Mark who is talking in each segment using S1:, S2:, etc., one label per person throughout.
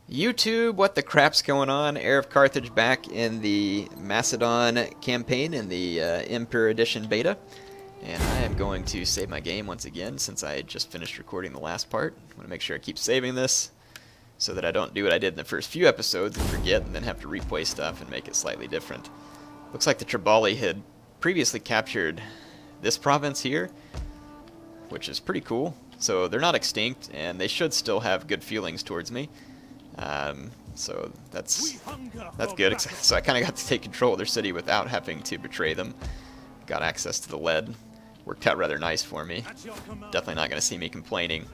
S1: YouTube, what the crap's going on? Heir of Carthage back in the Macedon campaign in the Emperor Edition beta. And I am going to save my game once again since I just finished recording the last part. I want to make sure I keep saving this so that I don't do what I did in the first few episodes and forget and then have to replay stuff and make it slightly different. Looks like the Tribali had previously captured this province here, which is pretty cool. So they're not extinct and they should still have good feelings towards me. So that's good. So I kind of got to take control of their city without having to betray them. Got access to the lead. Worked out rather nice for me. Definitely not going to see me complaining.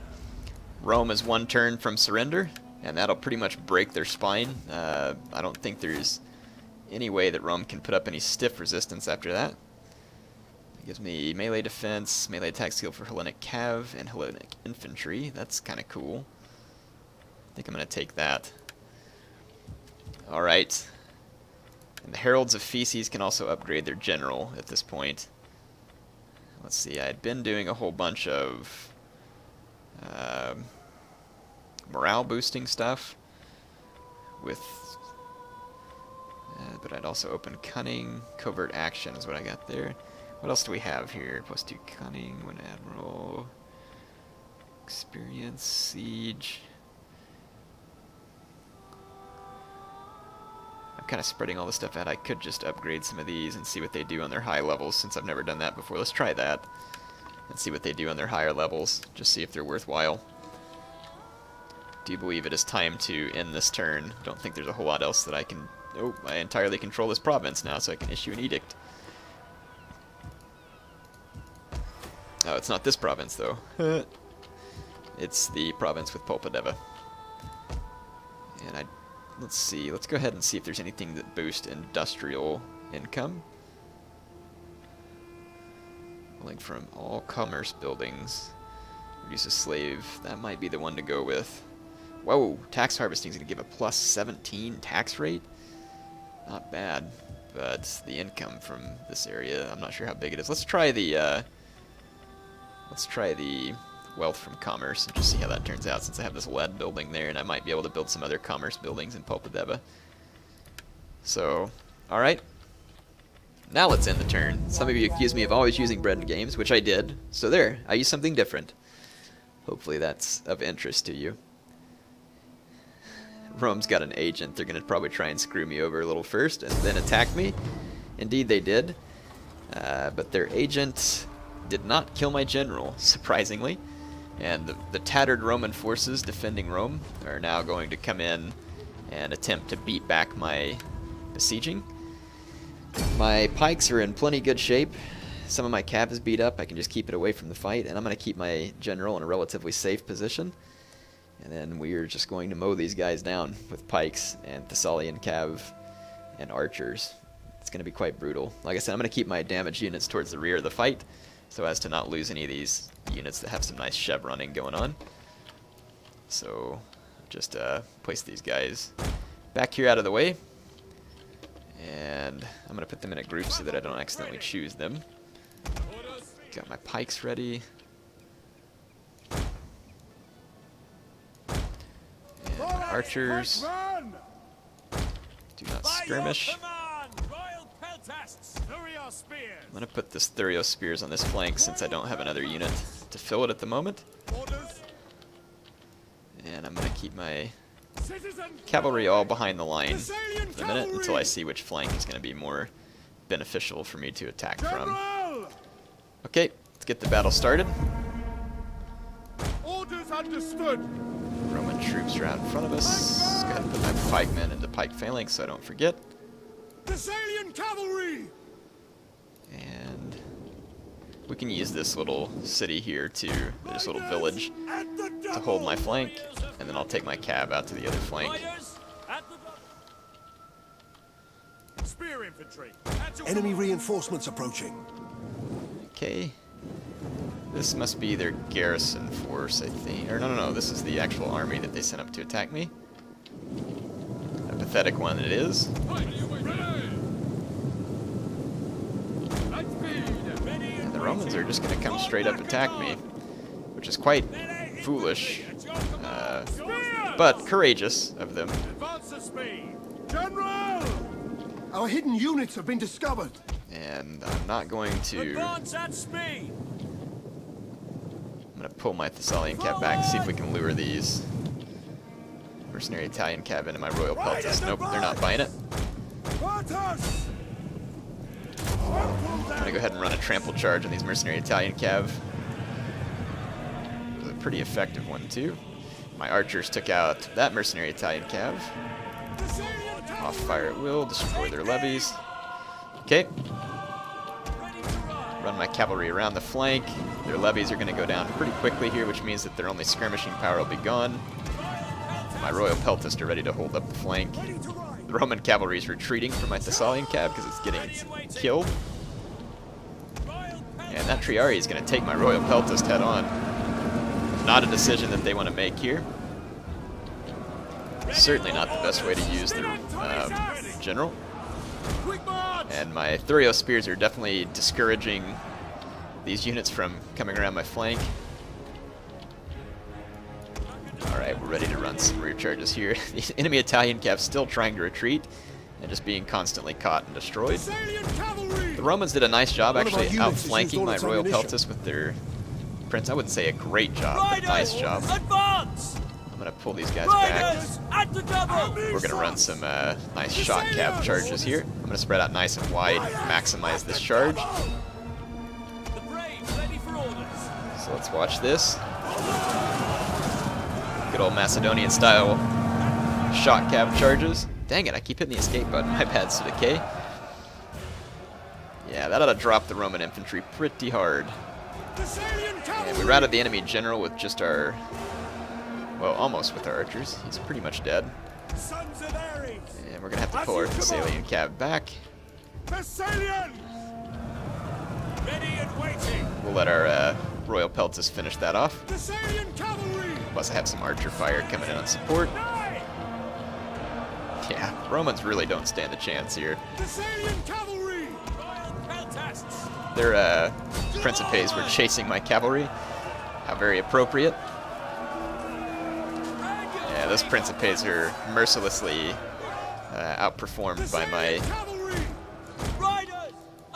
S1: Rome is one turn from surrender, and that'll pretty much break their spine. I don't think there's any way that Rome can put up any stiff resistance after that. It gives me melee defense, melee attack skill for Hellenic Cav, and Hellenic Infantry. That's kind of cool. I think I'm going to take that. Alright. And the Heralds of Feces can also upgrade their general at this point. Let's see, I had been doing a whole bunch of morale boosting stuff with but I'd also open cunning. Covert action is what I got there. What else do we have here? +2 cunning, 1 admiral, experience, siege. I'm kind of spreading all this stuff out. I could just upgrade some of these and see what they do on their high levels since I've never done that before. Let's try that and see what they do on their higher levels. Just see if they're worthwhile. Do believe it is time to end this turn. Don't think there's a whole lot else that I can... Oh, I entirely control this province now, so I can issue an edict. Oh, it's not this province, though. It's the province with Polpadeva. And let's see. Let's go ahead and see if there's anything that boosts industrial income. Link from all commerce buildings. Reduce a slave. That might be the one to go with. Whoa, tax harvesting is going to give a +17 tax rate. Not bad, but the income from this area, I'm not sure how big it is. Let's try the wealth from commerce and just see how that turns out, since I have this lead building there, and I might be able to build some other commerce buildings in Polpadeva. So, alright. Now let's end the turn. Some of you accuse me of always using bread in games, which I did. So there, I used something different. Hopefully that's of interest to you. Rome's got an agent. They're going to probably try and screw me over a little first and then attack me. Indeed they did. But their agent did not kill my general, surprisingly. And the tattered Roman forces defending Rome are now going to come in and attempt to beat back my besieging. My pikes are in plenty good shape. Some of my cav is beat up. I can just keep it away from the fight. And I'm going to keep my general in a relatively safe position. And then we're just going to mow these guys down with pikes and Thessalian cav and archers. It's going to be quite brutal. Like I said, I'm going to keep my damage units towards the rear of the fight so as to not lose any of these units that have some nice chevroning going on. So just place these guys back here out of the way. And I'm going to put them in a group so that I don't accidentally choose them. Got my pikes ready. And my archers. Do not skirmish. I'm going to put this Thurio Spears on this flank since I don't have another unit to fill it at the moment. And I'm going to keep my cavalry all behind the line for the minute until I see which flank is going to be more beneficial for me to attack from. Okay, let's get the battle started.
S2: Orders understood.
S1: Roman troops are out in front of us. Let's go ahead and put my pikemen into pike phalanx so I don't forget.
S2: Thessalian cavalry.
S1: And we can use this little city here this little village, to hold my flank, and then I'll take my cav out to the other flank.
S2: Spear infantry.
S3: Enemy reinforcements approaching.
S1: Okay. This must be their garrison force, I think. Or no, this is the actual army that they sent up to attack me. A pathetic one it is. And the Romans are just going to come straight up attack me, which is quite foolish. but courageous of them.
S2: Advance the speed! General!
S3: Our hidden units have been discovered.
S1: And I'm not going to...
S2: Advance at speed!
S1: I'm going to pull my Thessalian Cav back, see if we can lure these mercenary Italian Cav into my Royal Peltas. Nope, they're not buying it.
S2: Spartans!
S1: I'm going to go ahead and run a trample charge on these mercenary Italian Cav. It was a pretty effective one, too. My archers took out that mercenary Italian Cav. Off fire at will, destroy their levies. Okay. Run my cavalry around the flank. Their levies are going to go down pretty quickly here, which means that their only skirmishing power will be gone. My Royal Peltast are ready to hold up the flank. The Roman cavalry is retreating from my Thessalian Cav because it's getting killed. And that Triarii is going to take my Royal Peltast head on. Not a decision that they want to make here. Certainly not the best way to use their general. And my Thurio spears are definitely discouraging these units from coming around my flank. Alright, we're ready to run some rear charges here. The enemy Italian Cav still trying to retreat and just being constantly caught and destroyed. The Romans did a nice job actually outflanking my Royal Peltas with their prince. I wouldn't say a great job, but a nice job.
S2: Advance!
S1: I'm going to pull these guys back. We're going to run some nice shot cav charges here. I'm going to spread out nice and wide, maximize this charge. So let's watch this. Good old Macedonian style shot cav charges. Dang it, I keep hitting the escape button. My bad, Sudike. Yeah, that ought to drop the Roman infantry pretty hard. And we routed the enemy general with just our... well, almost with our archers. He's pretty much dead. And we're going to have to pull our Thessalian Cav back.
S2: Thessalian! Ready and waiting!
S1: We'll let our Royal Peltas finish that off.
S2: Thessalian cavalry!
S1: Plus I have some archer fire coming in on support. Yeah, Romans really don't stand a chance here.
S2: Thessalian cavalry!
S1: Their Principes were chasing my cavalry. How very appropriate. Yeah, those Principes are mercilessly outperformed by my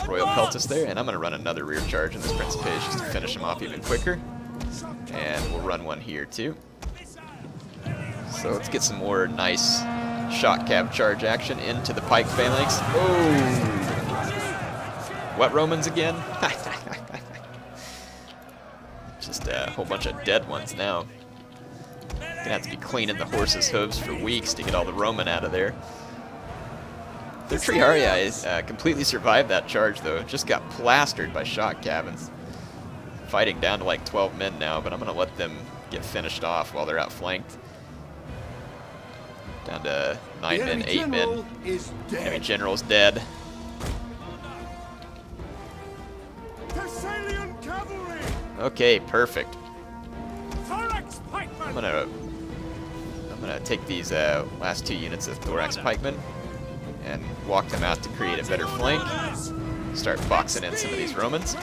S1: Royal Peltas there, and I'm going to run another rear charge in this Principes just to finish them off even quicker. And we'll run one here too. So let's get some more nice shot cav charge action into the pike phalanx. Oh! What Romans again? Just a whole bunch of dead ones now. Gonna have to be cleaning the horses' hooves for weeks to get all the Roman out of there. Their Triarii completely survived that charge though. Just got plastered by shot cabins. Fighting down to like 12 men now, but I'm gonna let them get finished off while they're outflanked. Down to 9 men, 8 men. Enemy general's dead.
S2: Thessalian cavalry!
S1: Okay, perfect.
S2: Thorax pikemen!
S1: I'm gonna take these last 2 units of Thorax pikemen and walk them out to create a better flank. Start boxing in some of these Romans.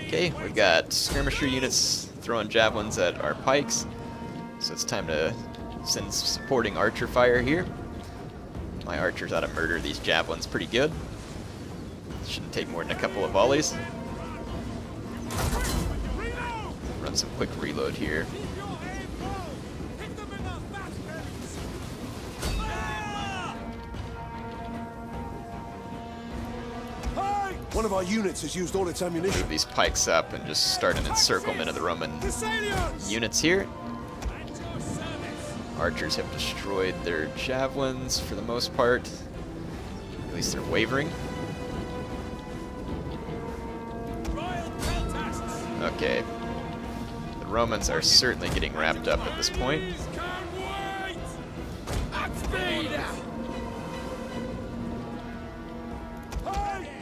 S1: Okay, we've got skirmisher units throwing javelins at our pikes, so it's time to send supporting archer fire here. My archers ought to murder these javelins pretty good. Shouldn't take more than a couple of volleys. Run some quick reload here.
S3: One of our units has used all its ammunition.
S1: Move these pikes up and just start an encirclement of the Roman units here. Archers have destroyed their javelins for the most part. At least they're wavering. Okay. The Romans are certainly getting wrapped up at this point.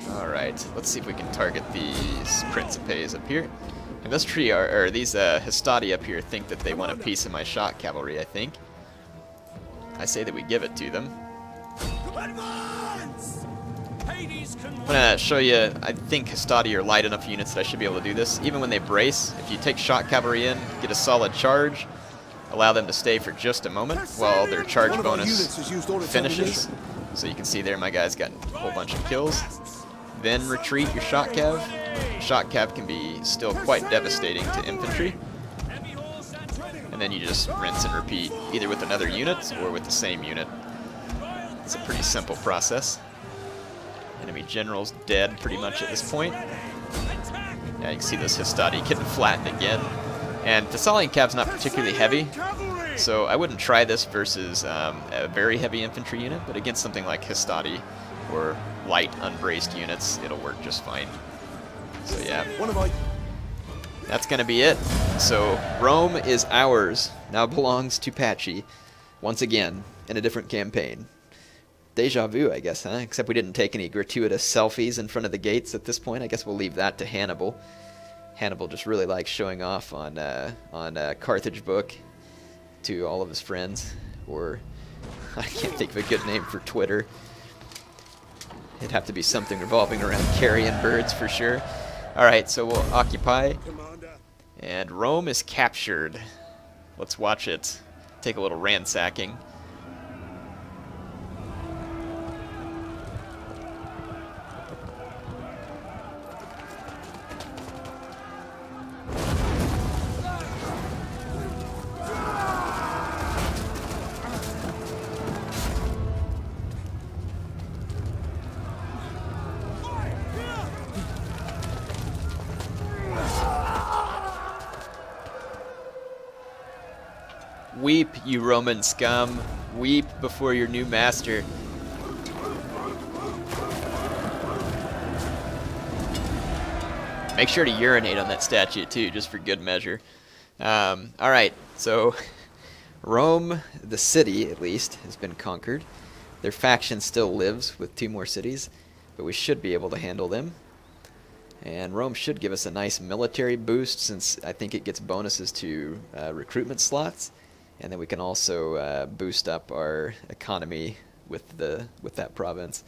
S1: Alright, let's see if we can target these Principes up here. And this tree or these Hastati up here think that they want a piece of my shot cavalry, I think. I say that we give it to them. I'm gonna show you, I think Hastati are light enough units that I should be able to do this. Even when they brace, if you take shot cavalry in, get a solid charge, allow them to stay for just a moment while their charge
S3: One of our
S1: bonus
S3: units has used all its
S1: finishes.
S3: ammunition.
S1: So you can see there my guy's got a whole bunch of kills. Then retreat your shot cav. Shot cav can be still quite devastating to infantry. And then you just rinse and repeat, either with another unit or with the same unit. It's a pretty simple process. Enemy general's dead pretty much at this point. Yeah, you can see those Histati getting flattened again. And Thessalian Cav's not particularly heavy, so I wouldn't try this versus a very heavy infantry unit, but against something like Histati or light unbraced units, it'll work just fine. So yeah,
S3: One of our
S1: that's going to be it. So Rome is ours, now belongs to Patchy, once again, in a different campaign. Deja vu, I guess, huh? Except we didn't take any gratuitous selfies in front of the gates at this point. I guess we'll leave that to Hannibal. Hannibal just really likes showing off on Carthage book to all of his friends, or I can't think of a good name for Twitter. It'd have to be something revolving around carrion birds for sure. Alright, so we'll occupy,
S3: commander.
S1: and Rome is captured. Let's watch it take a little ransacking. Weep, you Roman scum. Weep before your new master. Make sure to urinate on that statue too, just for good measure. Alright, so Rome, the city at least, has been conquered. Their faction still lives with 2 more cities, but we should be able to handle them. And Rome should give us a nice military boost, since I think it gets bonuses to recruitment slots. And then we can also boost up our economy with that province.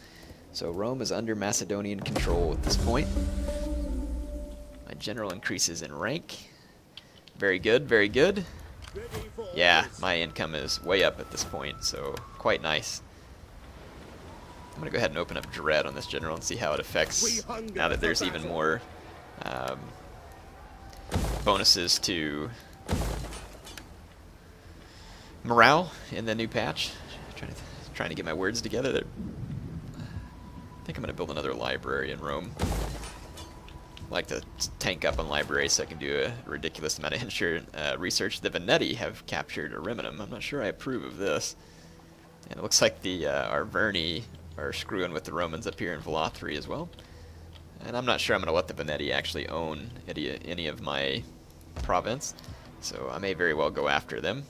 S1: So Rome is under Macedonian control at this point. My general increases in rank. Very good, very good. Yeah, my income is way up at this point, so quite nice. I'm going to go ahead and open up Dread on this general and see how it affects now that there's even more bonuses to morale in the new patch. Trying to get my words together there. I think I'm going to build another library in Rome. I like to tank up on libraries so I can do a ridiculous amount of research. The Veneti have captured Ariminum. I'm not sure I approve of this. And it looks like the Arverni are screwing with the Romans up here in Volothri as well. And I'm not sure I'm going to let the Veneti actually own any of my province. So I may very well go after them.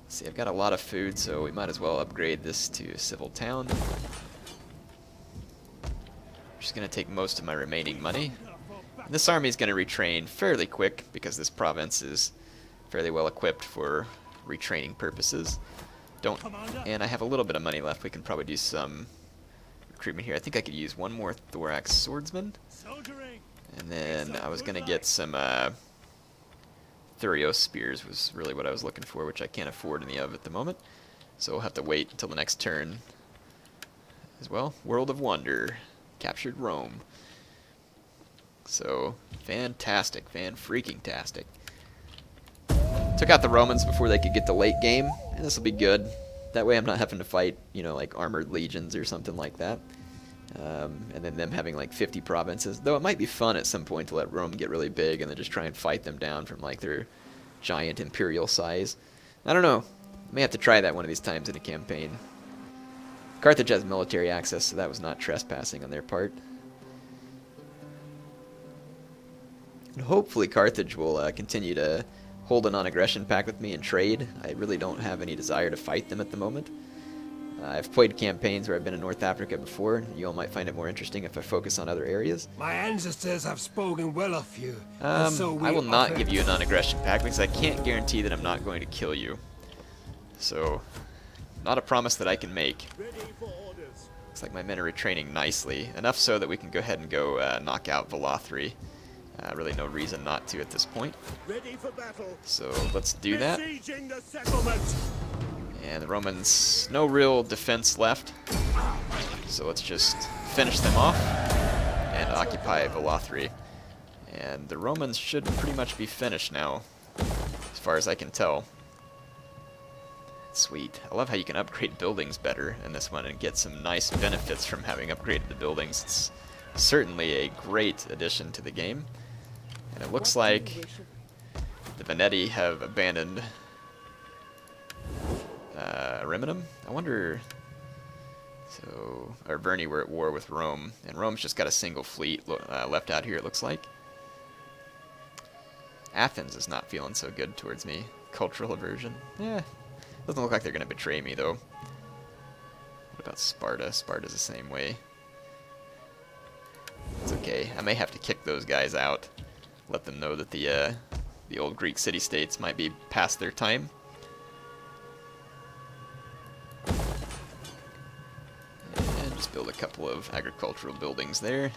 S1: See, I've got a lot of food, so we might as well upgrade this to civil town. Just going to take most of my remaining money. And this army is going to retrain fairly quick because this province is fairly well equipped for retraining purposes. And I have a little bit of money left. We can probably do some recruitment here. I think I could use 1 more thorax swordsman. And then I was going to get some Thurios spears was really what I was looking for, which I can't afford any of at the moment. So we'll have to wait until the next turn as well. World of Wonder. Captured Rome. So, fantastic. Fan-freaking-tastic. Took out the Romans before they could get the late game, and this will be good. That way I'm not having to fight, you know, like armored legions or something like that. And then them having like 50 provinces. Though it might be fun at some point to let Rome get really big and then just try and fight them down from like their giant imperial size. I don't know. May have to try that one of these times in a campaign. Carthage has military access, so that was not trespassing on their part. And hopefully Carthage will continue to hold a non-aggression pact with me and trade. I really don't have any desire to fight them at the moment. I've played campaigns where I've been in North Africa before. You all might find it more interesting if I focus on other areas.
S4: My ancestors have spoken well of you. And so
S1: I will not
S4: offer-
S1: give you a non-aggression pact because I can't guarantee that I'm not going to kill you. So, not a promise that I can make. Looks like my men are retraining nicely. Enough so that we can go ahead and go knock out Volothri Really no reason not to at this point.
S2: Ready for battle.
S1: So let's do that.
S2: Besieging the settlement.
S1: And the Romans, no real defense left. So let's just finish them off and occupy Velathri. And the Romans should pretty much be finished now, as far as I can tell. Sweet. I love how you can upgrade buildings better in this one and get some nice benefits from having upgraded the buildings. It's certainly a great addition to the game. And it looks like the Veneti have abandoned Ariminum. I wonder... So, or Verni were at war with Rome, and Rome's just got a single fleet left out here, it looks like. Athens is not feeling so good towards me. Cultural aversion. Yeah, doesn't look like they're going to betray me, though. What about Sparta? Sparta's the same way. It's okay. I may have to kick those guys out. Let them know that the old Greek city-states might be past their time. And just build a couple of agricultural buildings there.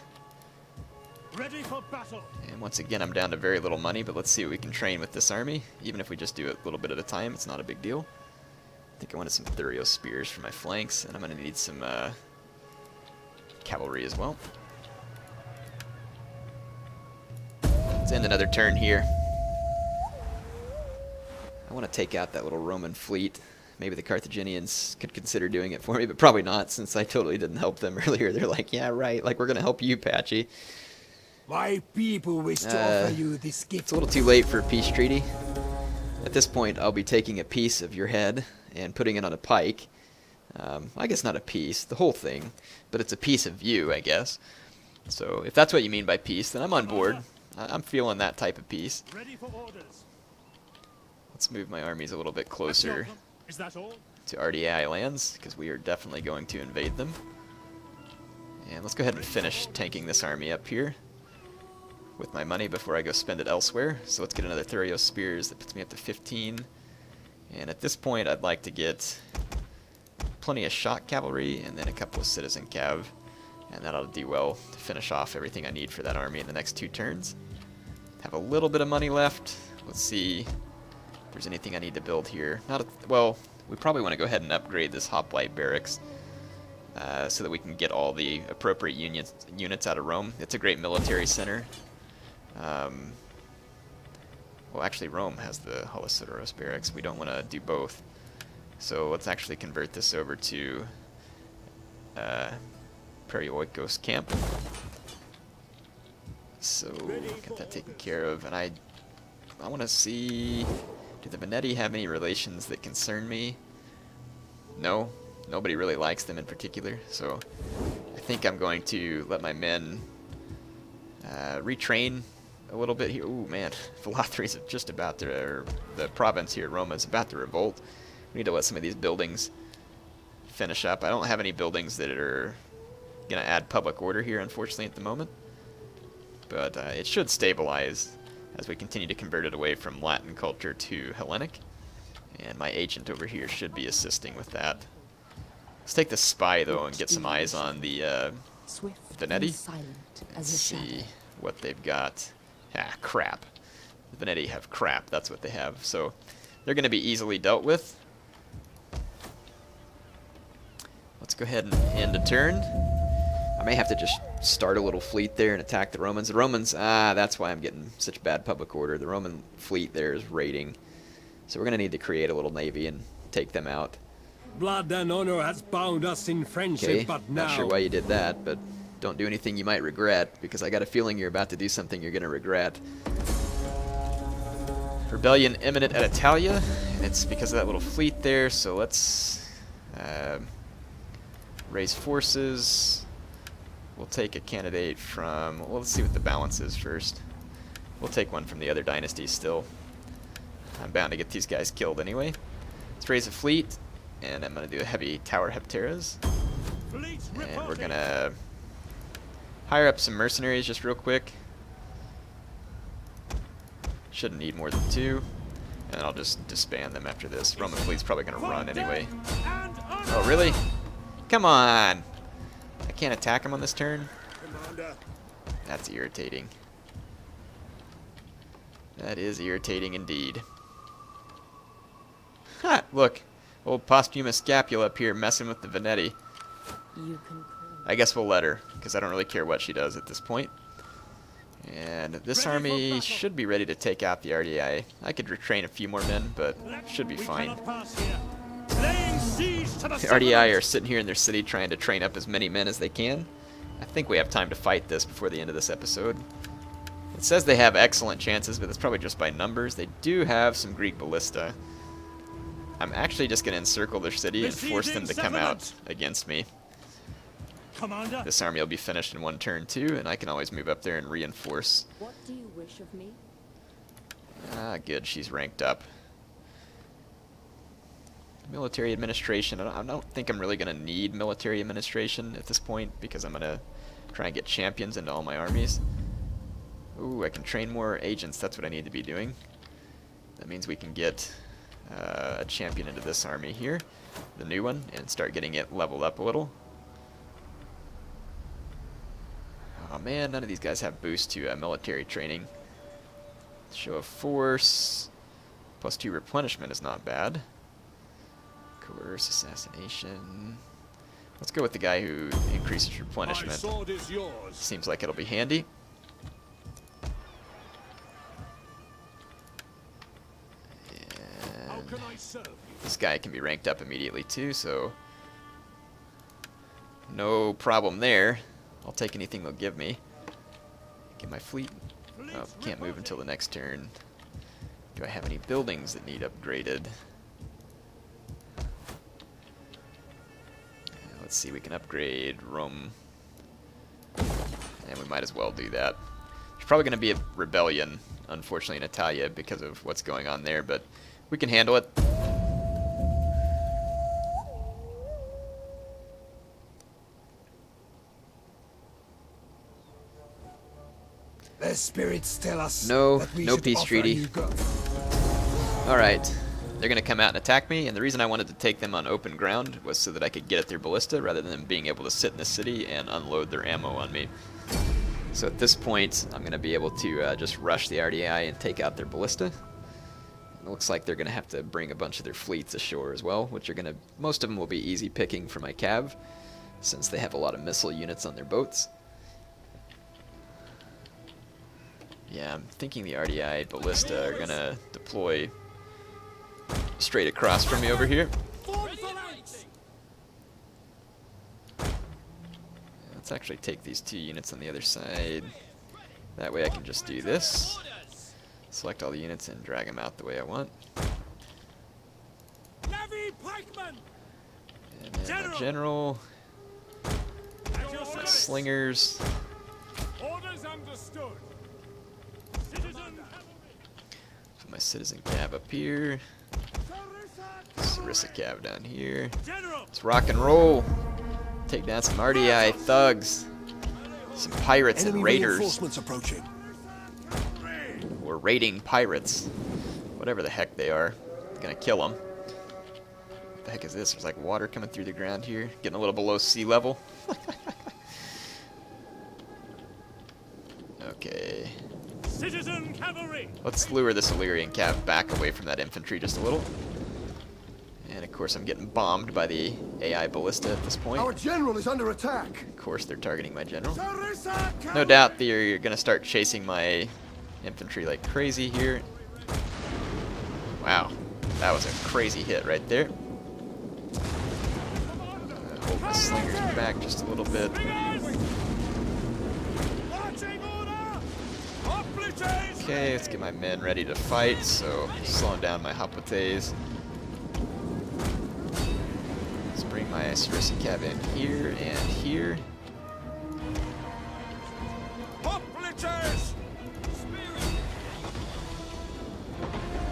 S2: Ready for battle.
S1: And once again, I'm down to very little money, but let's see what we can train with this army. Even if we just do it a little bit at a time, it's not a big deal. I think I wanted some Thurio spears for my flanks, and I'm going to need some cavalry as well. Let's end another turn here. I want to take out that little Roman fleet. Maybe the Carthaginians could consider doing it for me, but probably not, since I totally didn't help them earlier. They're like, yeah, right, like we're going to help you, Patchy.
S4: My people wish to offer you this gift.
S1: It's a little too late for a peace treaty. At this point, I'll be taking a piece of your head and putting it on a pike. I guess not a piece, the whole thing, but it's a piece of you, I guess. So if that's what you mean by peace, then I'm on board. I'm feeling that type of peace.
S2: Ready for orders.
S1: Let's move my armies a little bit closer
S2: Is that all?
S1: to RDI lands, because we are definitely going to invade them. And let's go ahead and finish tanking this army up here with my money before I go spend it elsewhere. So let's get another Thurio spears. That puts me up to 15. And at this point, I'd like to get plenty of shock cavalry and then a couple of citizen cav. And that'll do well to finish off everything I need for that army in the next 2 turns. Have a little bit of money left. Let's see if there's anything I need to build here. Well, we probably want to go ahead and upgrade this hoplite barracks so that we can get all the appropriate units out of Rome. It's a great military center. Well, actually, Rome has the Holosoteros barracks. We don't want to do both. So let's actually convert this over to Perioikos camp. So get that taken care of. And I want to see, do the Veneti have any relations that concern me? No, nobody really likes them in particular. So I think I'm going to let my men retrain a little bit here. Ooh, man, Velathri's just about to, or the province here, Roma, is about to revolt. We need to let some of these buildings finish up. I don't have any buildings that are going to add public order here, unfortunately, at the moment. But it should stabilize as we continue to convert it away from Latin culture to Hellenic. And my agent over here should be assisting with that. Let's take the spy, though, and get some eyes on the Veneti. Let's see what they've got. Ah, crap. The Veneti have crap. That's what they have. So they're going to be easily dealt with. Let's go ahead and end a turn. I may have to just start a little fleet there and attack the Romans. The Romans, that's why I'm getting such bad public order. The Roman fleet there is raiding. So we're going to need to create a little navy and take them out.
S4: Blood and honor has bound us in friendship,
S1: Okay,
S4: but now...
S1: not sure why you did that, but don't do anything you might regret, because I got a feeling you're about to do something you're going to regret. Rebellion imminent at Italia, and it's because of that little fleet there, so let's raise forces. We'll take a candidate from, well, let's see what the balance is first. We'll take one from the other dynasties still. I'm bound to get these guys killed anyway. Let's raise a fleet, and I'm going to do a heavy tower hepteras. And we're going to hire up some mercenaries just real quick. Shouldn't need more than 2. And I'll just disband them after this. Roman fleet's probably going to run anyway. Oh, really? Come on! I can't attack him on this turn?
S2: Commander.
S1: That's irritating. That is irritating indeed. Ha! Look, old posthumous Scapula up here messing with the Venetti.
S5: You can call.
S1: I guess we'll let her, because I don't really care what she does at this point. And this army should be ready to take out the RDI. I could retrain a few more men, but should be
S2: We
S1: fine.
S2: cannot pass here. Laying siege to the
S1: The RDI
S2: settlements.
S1: are sitting here in their city trying to train up as many men as they can. I think we have time to fight this before the end of this episode. It says they have excellent chances, but that's probably just by numbers. They do have some Greek ballista. I'm actually just going to encircle their city and force them to come out against me.
S2: Commander,
S1: This army will be finished in one turn too, and I can always move up there and reinforce.
S5: What do you wish of me?
S1: Ah, good, she's ranked up. Military administration. I don't think I'm really going to need military administration at this point, because I'm going to try and get champions into all my armies. Ooh, I can train more agents. That's what I need to be doing. That means we can get a champion into this army here, the new one, and start getting it leveled up a little. Oh man, none of these guys have boost to military training. Show of force, +2 replenishment is not bad. Coerce, assassination. Let's go with the guy who increases
S3: My
S1: replenishment.
S3: sword is yours.
S1: Seems like it'll be handy.
S3: How
S1: And
S3: can I serve you?
S1: this guy can be ranked up immediately too, so no problem there. I'll take anything they'll give me. Get my fleet. Oh, can't move until the next turn. Do I have any buildings that need upgraded? Let's see, we can upgrade Rome. And we might as well do that. There's probably going to be a rebellion, unfortunately, in Italia because of what's going on there, but we can handle it.
S4: Their spirits tell us
S1: No,
S4: that we
S1: no
S4: should
S1: peace
S4: offer
S1: treaty.
S4: you go-
S1: Alright, they're going to come out and attack me, and the reason I wanted to take them on open ground was so that I could get at their ballista rather than being able to sit in the city and unload their ammo on me. So at this point, I'm going to be able to just rush the RDI and take out their ballista. It looks like they're going to have to bring a bunch of their fleets ashore as well, which are going to, most of them will be easy picking for my cav, since they have a lot of missile units on their boats. Yeah, I'm thinking the RDI ballista are going to deploy straight across from me over here. Let's actually take these 2 units on the other side. That way I can just do this. Select all the units and drag them out the way I want. And then my general, my slingers.
S2: orders understood. Citizen,
S1: Put my citizen cav up here. Sarissa cav down here.
S2: General,
S1: Let's rock and roll. Take down some RDI thugs. Some pirates
S3: Enemy
S1: and raiders.
S3: reinforcements approaching.
S1: Or raiding pirates. Whatever the heck they are. Gonna kill them. What the heck is this? There's like water coming through the ground here. Getting a little below sea level. Okay.
S2: citizen cavalry.
S1: Let's lure this Illyrian cav back away from that infantry just a little. And of course I'm getting bombed by the AI ballista at this point.
S3: Our general is under attack.
S1: Of course they're targeting my general.
S3: Sarissa
S1: No
S3: cavalry!
S1: doubt they're gonna start chasing my infantry like crazy here. Wow, that was a crazy hit right there. Hold my slingers back just a little bit.
S2: Marching order. Obliges.
S1: Okay, let's get my men ready to fight, so slowing down my Hapotes. Let's bring my Sarissa cav in here and here.
S2: Obliges.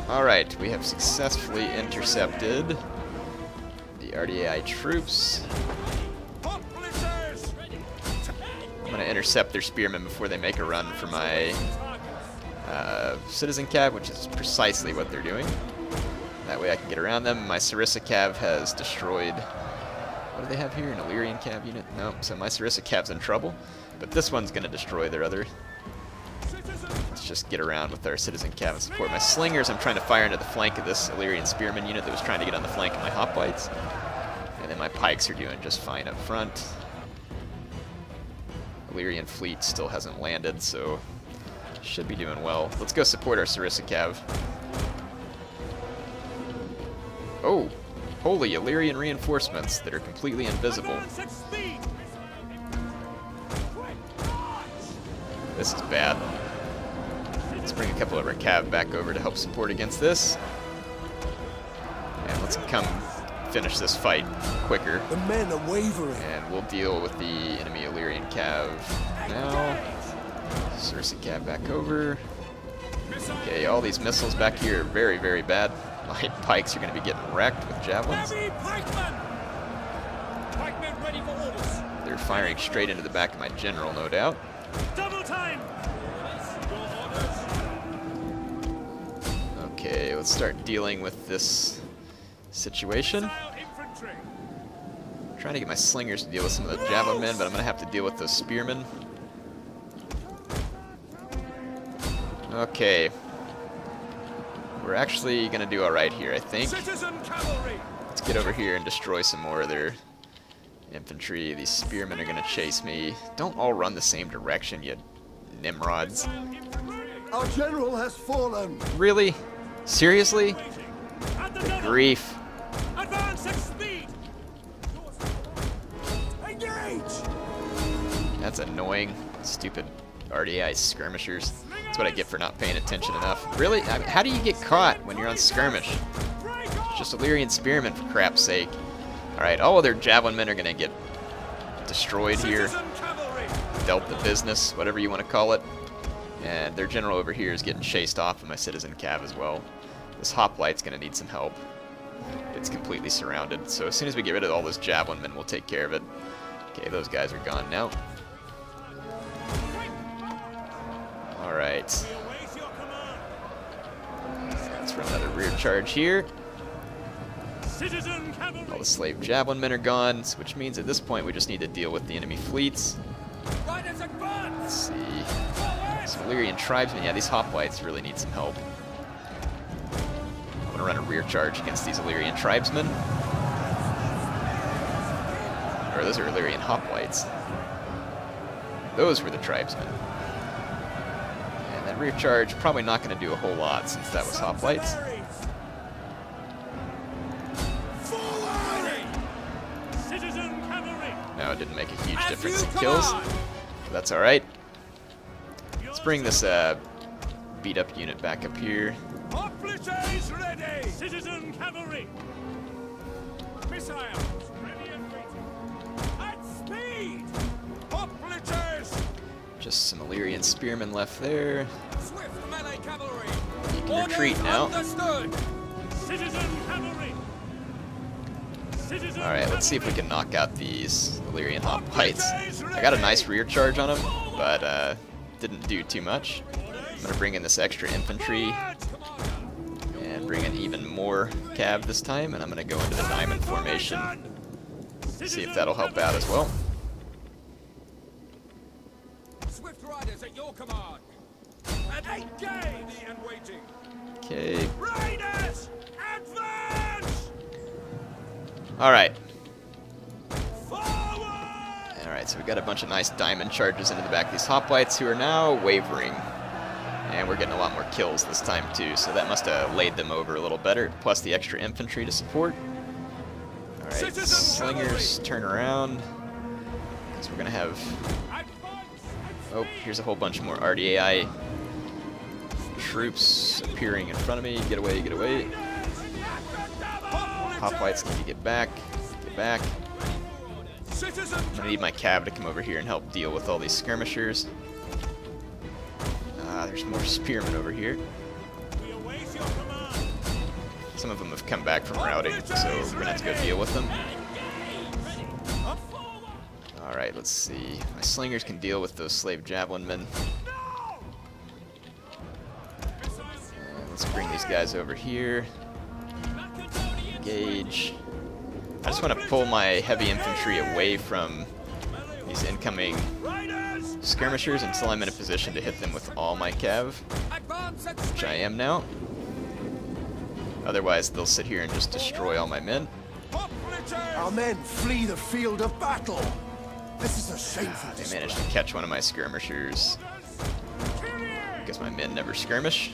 S1: Alright, we have successfully intercepted the RDI troops.
S2: Obliges.
S1: I'm going to intercept their spearmen before they make a run for my citizen cav, which is precisely what they're doing. That way I can get around them. My Sarissa cav has destroyed... What do they have here? An Illyrian cav unit? Nope, so my Sarissa cav's in trouble. But this one's going to destroy their other... Let's just get around with our citizen cav and support. My slingers, I'm trying to fire into the flank of this Illyrian spearman unit that was trying to get on the flank of my hoplites. And then my pikes are doing just fine up front. Illyrian fleet still hasn't landed, so should be doing well. Let's go support our Sarissa cav. Oh, holy Illyrian reinforcements that are completely invisible.
S2: Advance at speed.
S1: This is bad. Let's bring a couple of our cav back over to help support against this. And let's come finish this fight quicker.
S3: The men are wavering.
S1: And we'll deal with the enemy Illyrian cav now. Sarissa cav back over. Okay, all these missiles back here are very, very bad. My pikes are going to be getting wrecked with javelins.
S2: Heavy pikemen. Pikemen ready for orders.
S1: They're firing straight into the back of my general, no doubt.
S2: Double time.
S1: Okay, let's start dealing with this situation.
S2: Missile infantry.
S1: Trying to get my slingers to deal with some of the javelin men, but I'm going to have to deal with those spearmen. Okay. We're actually going to do alright here, I think.
S2: Citizen cavalry.
S1: Let's get over here and destroy some more of their infantry. These spearmen are going to chase me. Don't all run the same direction, you nimrods.
S3: Our general has fallen.
S1: Really? Seriously?
S2: At the
S1: Good
S2: double.
S1: grief.
S2: Advance at speed.
S3: Engage!
S1: That's annoying. Stupid RDI skirmishers. That's what I get for not paying attention enough. Really? I mean, how do you get caught when you're on skirmish? It's just Illyrian spearmen, for crap's sake. Alright, all of their javelin men are going to get destroyed here.
S2: Citizen cavalry.
S1: Dealt the business, whatever you want to call it. And their general over here is getting chased off of my citizen cav as well. This hoplite's going to need some help. It's completely surrounded, so as soon as we get rid of all those javelin men, we'll take care of it. Okay, those guys are gone now. Alright.
S2: We await your command.
S1: Let's run another rear charge here.
S2: Citizen cavalry.
S1: All the slave javelin men are gone, which means at this point we just need to deal with the enemy fleets.
S2: Riders advance.
S1: Let's see. Some Illyrian tribesmen. Yeah, these hoplites really need some help. I'm gonna run a rear charge against these Illyrian tribesmen. Or those are Illyrian hoplites. Those were the tribesmen. And that rear charge probably not going to do a whole lot since that was hoplites.
S2: Citizen cavalry.
S1: No, it didn't make a huge difference in kills. But that's alright. Let's bring this beat up unit back up here.
S2: Hoplites ready. Citizen cavalry. Missiles ready and waiting. At speed. Hoplites.
S1: Just some Illyrian spearmen left there.
S2: Swift melee cavalry.
S1: You can retreat now.
S2: Understood. Citizen cavalry. Citizen
S1: Alright, let's see if we can knock out these Illyrian hoplites. I got a nice rear charge on them, but didn't do too much. I'm going to bring in this extra infantry and bring in even more cav this time, and I'm going to go into the diamond formation. See if that'll help out as well.
S2: Swift riders at your command. And engage and waiting.
S1: Okay.
S2: Riders, advance!
S1: Alright.
S2: Forward!
S1: Alright, so we got a bunch of nice diamond charges into the back of these hoplites who are now wavering. And we're getting a lot more kills this time too, so that must have laid them over a little better, plus the extra infantry to support. Alright, slingers, turn around. Because we're going to have... Oh, here's a whole bunch more RDAI troops appearing in front of me. Get away, get away. Hoplites need to get back. Get back. I'm going to need my cav to come over here and help deal with all these skirmishers. There's more spearmen over here. Some of them have come back from routing, so we're going to have to go deal with them. Alright, let's see. My slingers can deal with those slave javelin men. And let's bring these guys over here. Engage. I just want to pull my heavy infantry away from these incoming skirmishers until I'm in a position to hit them with all my cav,
S2: Advance at
S1: which I
S2: speed.
S1: am now. Otherwise, they'll sit here and just destroy all my men.
S3: Our men flee the field of battle. This is a shameful
S1: They
S3: display.
S1: managed to catch one of my skirmishers because my men never skirmish.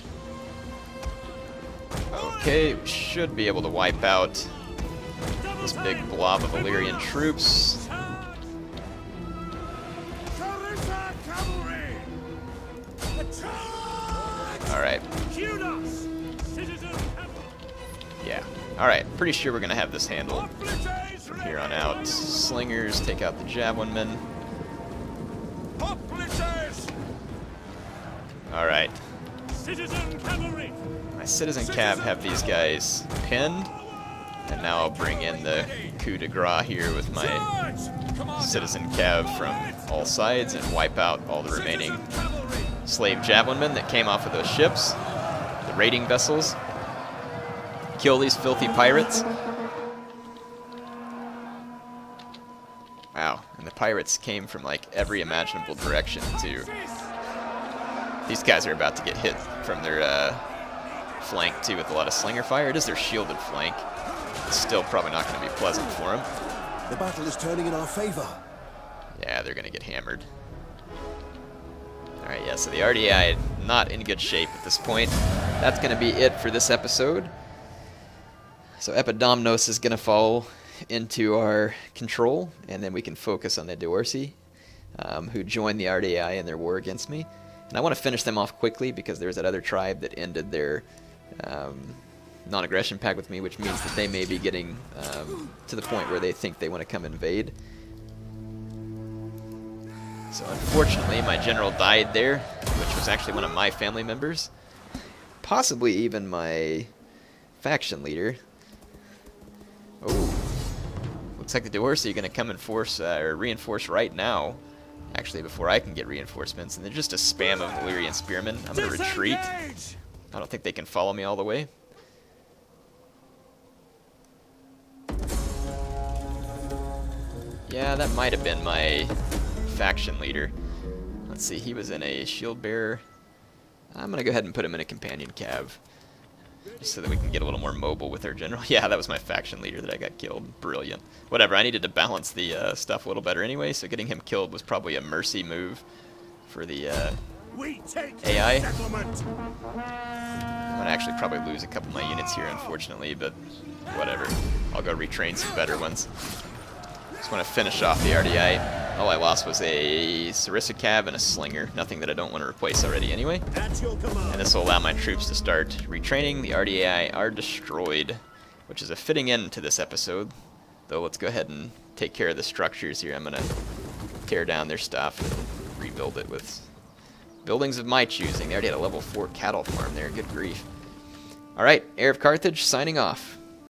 S1: Okay, we should be able to wipe out this big blob of Illyrian troops. Alright. Yeah. Alright, pretty sure we're gonna have this handled from here on out. Slingers, take out the javelin men. Alright. My citizen cav have these guys pinned. And now I'll bring in the coup de grace here with my citizen cav from all sides and wipe out all the remaining slave javelin men that came off of those ships, the raiding vessels. Kill these filthy pirates. Wow, and the pirates came from like every imaginable direction too. These guys are about to get hit from their flank too with a lot of slinger fire. It is their shielded flank. It's still probably not going to be pleasant for them.
S3: The battle is turning in our favor.
S1: Yeah, they're going to get hammered. Alright, yeah, so the RDI not in good shape at this point. That's going to be it for this episode. So Epidomnos is going to fall into our control, and then we can focus on the Dorsey, who joined the RDI in their war against me. And I want to finish them off quickly because there's that other tribe that ended their non-aggression pact with me, which means that they may be getting to the point where they think they want to come invade. So unfortunately, my general died there, which was actually one of my family members. Possibly even my faction leader. Oh, looks like the Dorsey are going to come and reinforce right now. Actually, before I can get reinforcements, and they're just a spam of Illyrian spearmen. I'm going to retreat. I don't think they can follow me all the way. Yeah, that might have been my faction leader. Let's see, he was in a shield bearer. I'm going to go ahead and put him in a companion cav, just so that we can get a little more mobile with our general. Yeah, that was my faction leader that I got killed. Brilliant. Whatever, I needed to balance the stuff a little better anyway, so getting him killed was probably a mercy move for the AI. I'm going to actually probably lose a couple of my units here, unfortunately, but whatever. I'll go retrain some better ones. Just want to finish off the RDI. All I lost was a Sarissa Cav and a Slinger. Nothing that I don't want to replace already anyway. And this will allow my troops to start retraining. The RDI are destroyed, which is a fitting end to this episode. Though let's go ahead and take care of the structures here. I'm going to tear down their stuff and rebuild it with buildings of my choosing. They already had a level 4 cattle farm there. Good grief. Alright, Heir of Carthage signing off.